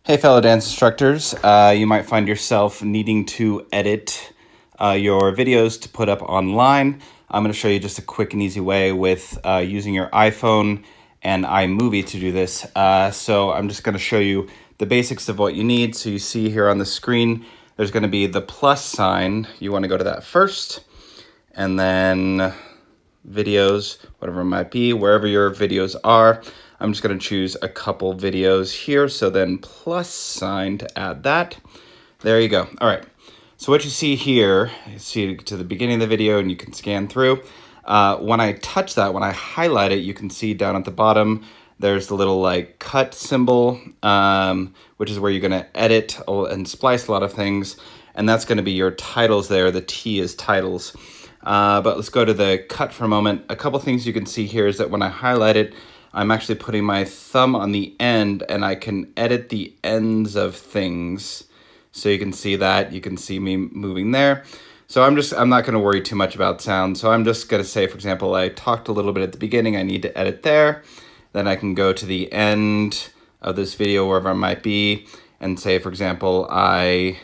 Hey, fellow dance instructors. You might find yourself needing to edit your videos to put up online. I'm going to show you just a quick and easy way with using your iPhone and iMovie to do this. So I'm just going to show you the basics of what you need. So you see here on the screen, there's going to be the plus sign. You want to go to that first, and then videos, whatever it might be, wherever your videos are. I'm just going to choose a couple videos here. So then plus sign to add that. There you go. All right. So what you see here, you see to the beginning of the video and you can scan through. When I touch that, when I highlight it, you can see down at the bottom, there's the little like cut symbol, which is where you're going to edit and splice a lot of things. And that's going to be your titles there. The T is titles. But let's go to the cut for a moment. A couple things you can see here is that when I highlight it, I'm actually putting my thumb on the end and I can edit the ends of things. So you can see that, you can see me moving there. So I'm not going to worry too much about sound. So I'm just going to say, for example, I talked a little bit at the beginning, I need to edit there. Then I can go to the end of this video, wherever it might be, and say, for example, I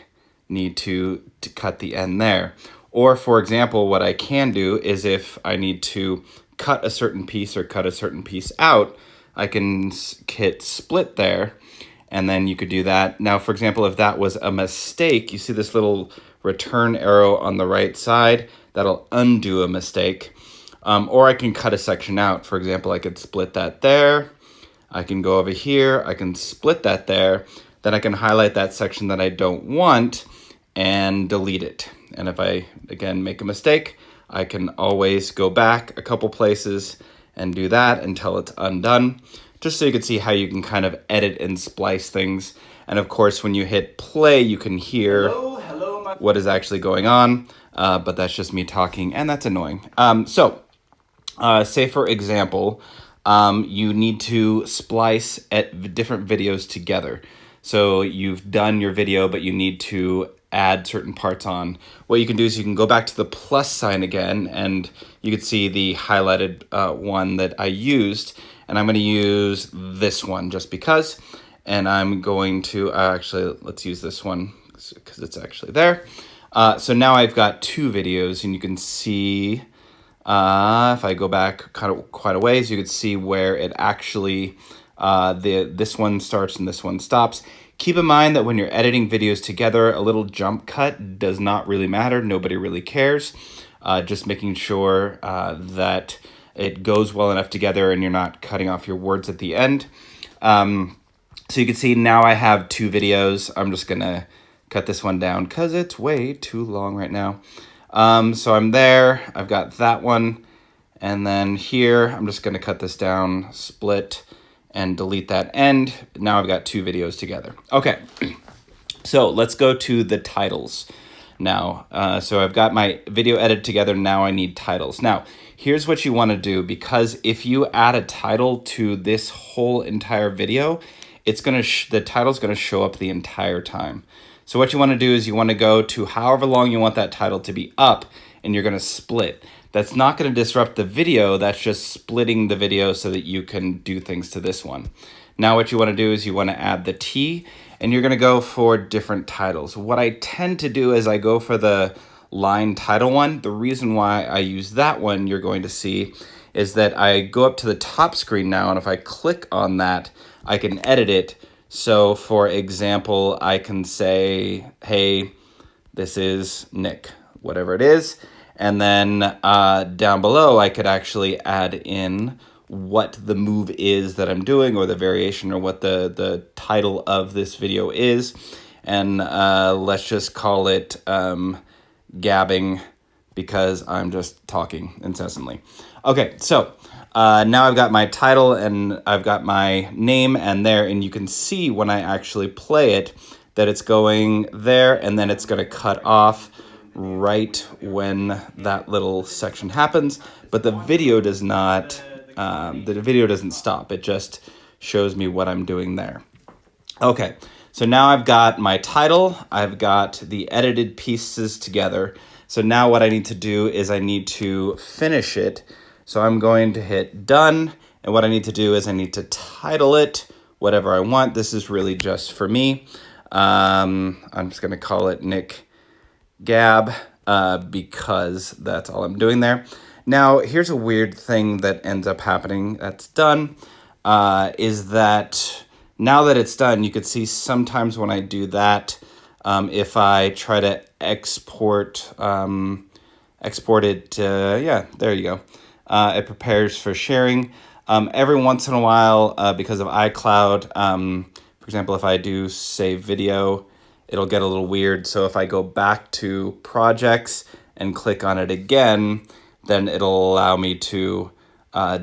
need to cut the end there. Or for example, what I can do is if I need to cut a certain piece or cut a certain piece out, I can hit split there, and then you could do that. Now, for example, if that was a mistake, you see this little return arrow on the right side, that'll undo a mistake. Or I can cut a section out. For example, I could split that there. I can go over here, I can split that there. Then I can highlight that section that I don't want and delete it. And if I, again, make a mistake, I can always go back a couple places and do that until it's undone, just so you can see how you can kind of edit and splice things. And of course, when you hit play, you can hear what is actually going on, but that's just me talking, and that's annoying. Say for example, you need to splice at different videos together. So you've done your video, but you need to add certain parts on. What you can do is you can go back to the plus sign again, and you can see the highlighted one that I used, and I'm going to use this one just because, and I'm going to actually, let's use this one because it's actually there. So now I've got two videos, and you can see if I go back quite a ways, you can see where it actually this one starts and this one stops. Keep in mind that when you're editing videos together, a little jump cut does not really matter. Nobody really cares. Just making sure that it goes well enough together and you're not cutting off your words at the end. So you can see now I have two videos. I'm just going to cut this one down because it's way too long right now. So I'm there. I've got that one. And then here, I'm just going to cut this down, split, and delete that end. Now I've got two videos together. Okay, so let's go to the titles now. So I've got my video edited together. Now I need titles. Now, here's what you want to do, because if you add a title to this whole entire video, it's going to the title's going to show up the entire time. So what you want to do is you want to go to however long you want that title to be up, and you're going to split. That's not going to disrupt the video. That's just splitting the video so that you can do things to this one. Now what you want to do is you want to add the T, and you're going to go for different titles. What I tend to do is I go for the line title one. The reason why I use that one, you're going to see, is that I go up to the top screen now, and if I click on that, I can edit it. So for example, I can say, hey, this is Nick, whatever it is. And then down below, I could actually add in what the move is that I'm doing, or the variation, or what the title of this video is. And let's just call it gabbing, because I'm just talking incessantly. Okay, so now I've got my title and I've got my name and there, and you can see when I actually play it that it's going there, and then it's going to cut off right when that little section happens, but the video does not, the video doesn't stop. It just shows me what I'm doing there. Okay, so now I've got my title, I've got the edited pieces together. So now what I need to do is I need to finish it. So I'm going to hit done, and what I need to do is I need to title it whatever I want. This is really just for me. I'm just going to call it Nick Gab because that's all I'm doing there. Now, here's a weird thing that ends up happening that's done, is that now that it's done, you could see sometimes when I do that, if I try to export it, yeah, there you go. It prepares for sharing. Every once in a while, because of iCloud, for example, if I do save video, it'll get a little weird. So if I go back to projects and click on it again, then it'll allow me to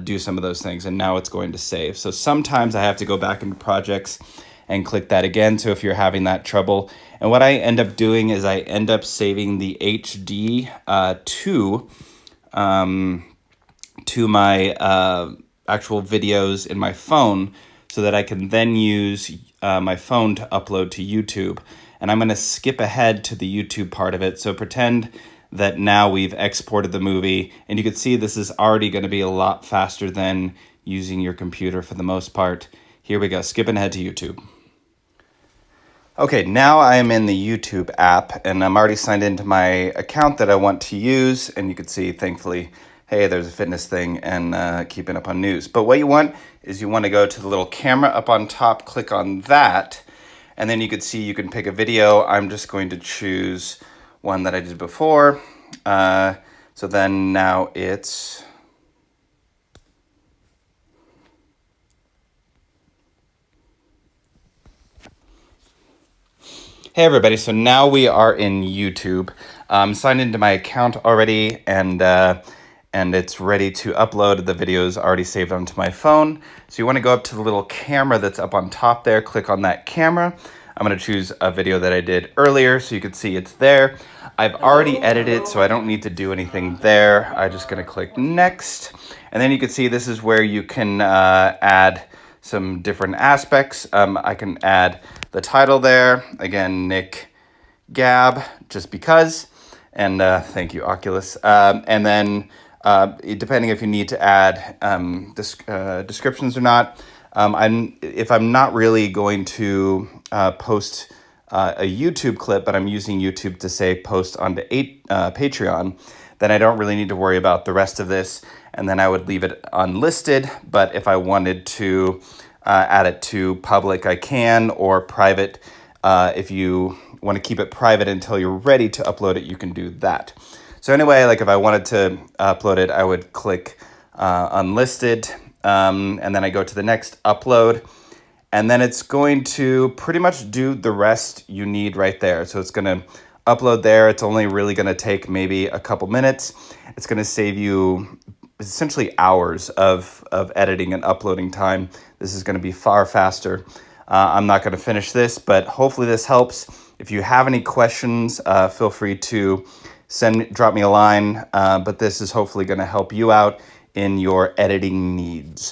do some of those things. And now it's going to save. So sometimes I have to go back into projects and click that again. So if you're having that trouble, and what I end up doing is I end up saving the HD to my actual videos in my phone so that I can then use my phone to upload to YouTube. And I'm going to skip ahead to the YouTube part of it. So pretend that now we've exported the movie, and you can see this is already going to be a lot faster than using your computer for the most part. Here we go, skipping ahead to YouTube. Okay, now I am in the YouTube app, and I'm already signed into my account that I want to use, and you can see, thankfully, hey, there's a fitness thing and keeping up on news. But what you want is you want to go to the little camera up on top, click on that, and then you can see you can pick a video. I'm just going to choose one that I did before. So then now it's... Hey everybody, so now we are in YouTube. I'm signed into my account already, and it's ready to upload. The video is already saved onto my phone. So you want to go up to the little camera that's up on top there, click on that camera. I'm going to choose a video that I did earlier so you can see it's there. I've already edited, so I don't need to do anything there. I'm just going to click next. And then you can see this is where you can add some different aspects. I can add the title there. Again, Nick Gab, just because. And thank you, Oculus. And then depending if you need to add descriptions or not. If I'm not really going to post a YouTube clip, but I'm using YouTube to say post onto Patreon, then I don't really need to worry about the rest of this, and then I would leave it unlisted. But if I wanted to add it to public, I can, or private. If you want to keep it private until you're ready to upload it, you can do that. So anyway, like if I wanted to upload it, I would click unlisted, and then I go to the next upload, and then it's going to pretty much do the rest you need right there. So it's going to upload there. It's only really going to take maybe a couple minutes. It's going to save you essentially hours of editing and uploading time. This is going to be far faster. I'm not going to finish this, but hopefully this helps. If you have any questions, feel free to drop me a line, but this is hopefully going to help you out in your editing needs.